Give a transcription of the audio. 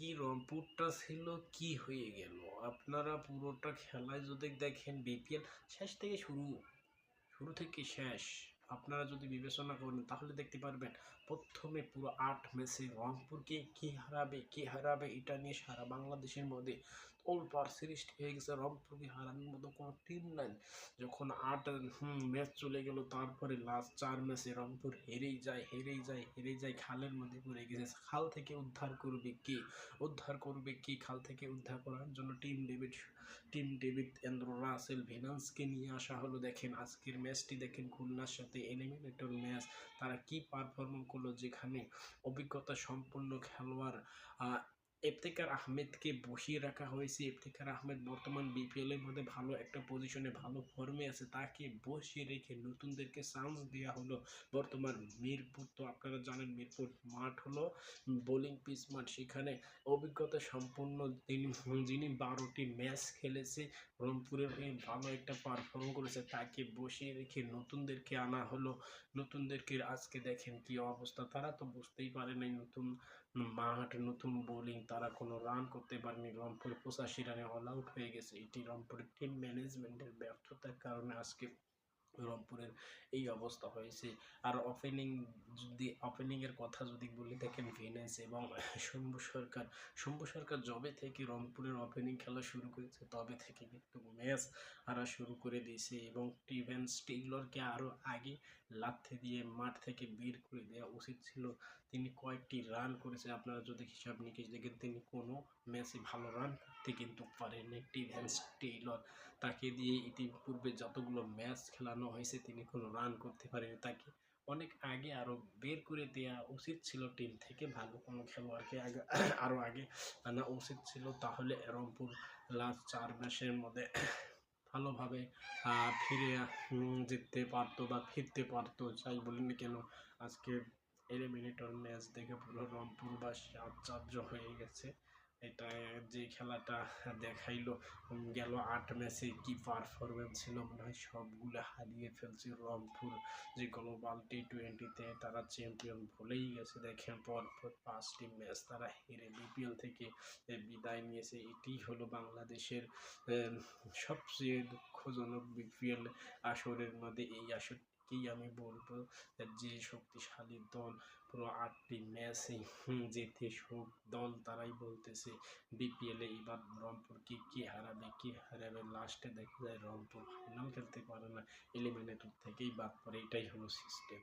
কি রংপুরটা ছিল কি হয়ে গেল। আপনারা পুরোটা খেলায় যদি দেখেন বিপিএল শেষ থেকে শুরু, শুরু থেকে শেষ আপনারা যদি বিবেচনা করেন তাহলে দেখতে পারবেন প্রথমে পুরো 8 ম্যাচে রংপুরকে কে হারাবে কে হারাবে এটা নিয়ে সারা বাংলাদেশের মধ্যে তোলপাড় সৃষ্টি হয়ে গেছে। রংপুরকে হারানোর মতো কোনো টিম নাই। যখন 8 ম্যাচ চলে গেল তারপরে লাস্ট 4 ম্যাচে রংপুর হেরেই যায় হেরেই যায় হেরেই যায়, খালের মধ্যে পড়ে গেছে। খাল থেকে উদ্ধার করবে কে, উদ্ধার করবে কি? খাল থেকে উদ্ধার করার জন্য টিম ডেভিড এন্ড্র রাসেল ভিনান্সকে নিয়ে আসা হলো। দেখেন আজকের ম্যাচটি দেখেন খুলনার সাথে এলিমিনেটর ম্যাচ, তারা কি পারফরমেন্স করলো, যেখানে অভিজ্ঞতা সম্পন্ন খেলোয়াড় ইফতেখার আহমেদকে বসিয়ে রাখা হয়েছে। ইফতেখার আহমেদ বর্তমান বিপিএল এর মধ্যে ভালো একটা পজিশনে ভালো ফর্মে আছে, তাকে বসিয়ে রেখে নতুনদেরকে চান্স দেওয়া হলো। বর্তমান মিরপুর তো আপনারা জানেন মিরপুর মাঠ হলো বোলিং পিচ মাঠ, সেখানে অভিজ্ঞতা সম্পন্ন যিনি 12টি ম্যাচ খেলেছে রংপুরের হয়ে ভালো একটা পারফর্ম করেছে, তাকে বসিয়ে রেখে নতুনদেরকে আনা হলো। নতুনদেরকে আজকে দেখেন কি অবস্থা, তারা তো বুঝতেই পারে নাই নতুন মাঠ নতুন বোলিং, তারা কোনো রান করতে পারেনি। রংপুর 85 রানে অল আউট হয়ে গেছে। এটি রংপুরের টিম ম্যানেজমেন্টের ব্যর্থতার কারণে আজকে রংপুরের এই অবস্থা হয়েছে। আর ওপেনিংয়ের কথা যদি বলি দেখেন ভিনেস এবং শম্ভু সরকার যবে থেকে রংপুরের ওপেনিং খেলা শুরু করেছে তবে থেকে কিন্তু ম্যাচ হারা শুরু করে দিয়েছে, এবং টিভেন্স টেইলরকে আরও আগে লাথি দিয়ে মাঠ থেকে বের করে দেওয়া উচিত ছিল। তিনি কয়েকটি রান করেছে, আপনারা যদি হিসাব নিকেশ দেখেন তিনি কোনো ম্যাচে ভালো রান করতে কিন্তু পারেননি টিভেন্স টেইলর। তাকে দিয়ে ইতিপূর্বে যতগুলো ম্যাচ খেলানো হয়েছে তিনি কোনো রান করতে পারেনি, তাকে অনেক আগে আরও বের করে দেওয়া উচিত ছিল। টিম থেকে ভালো কোনো খেলোয়াড়কে আরও আগে আনা উচিত ছিল, তাহলে রংপুর লাস্ট 4 ম্যাচের মধ্যে ভালোভাবে ফিরে জিততে পারতো বা ফিরতে পারতো। যাই বলিনি কেন আজকে এলিমিনেটর ম্যাচ দেখে পুরো রংপুরবাসী আশ্চর্য হয়ে গেছে। এটা যে খেলাটা দেখাইলো গেল 8 ম্যাচে কি পারফরমেন্স ছিল, মনে হয় সবগুলো হারিয়ে ফেলছে রংপুর। যে গ্লোবাল টি20তে তারা চ্যাম্পিয়ন ভুলেই গেছে। দেখেন পরপর 5টি ম্যাচ তারা হেরে বিপিএল থেকে বিদায় নিয়েছে। এটি হলো বাংলাদেশের সবচেয়ে দুঃখজনক বিপিএল আসরের মধ্যে এই আসরকেই আমি বলবো যে শক্তিশালী দল পুরো 8টি ম্যাচে জিতে সব দল তারাই বলতেছে বিপিএলে এবার রংপুরকে কে হারাবে লাস্টে দেখা যায় রংপুর ফাইনাল খেলতে পারে না, এলিমিনেটর থেকেই বাদ পড়ে। এটাই হলো সিস্টেম।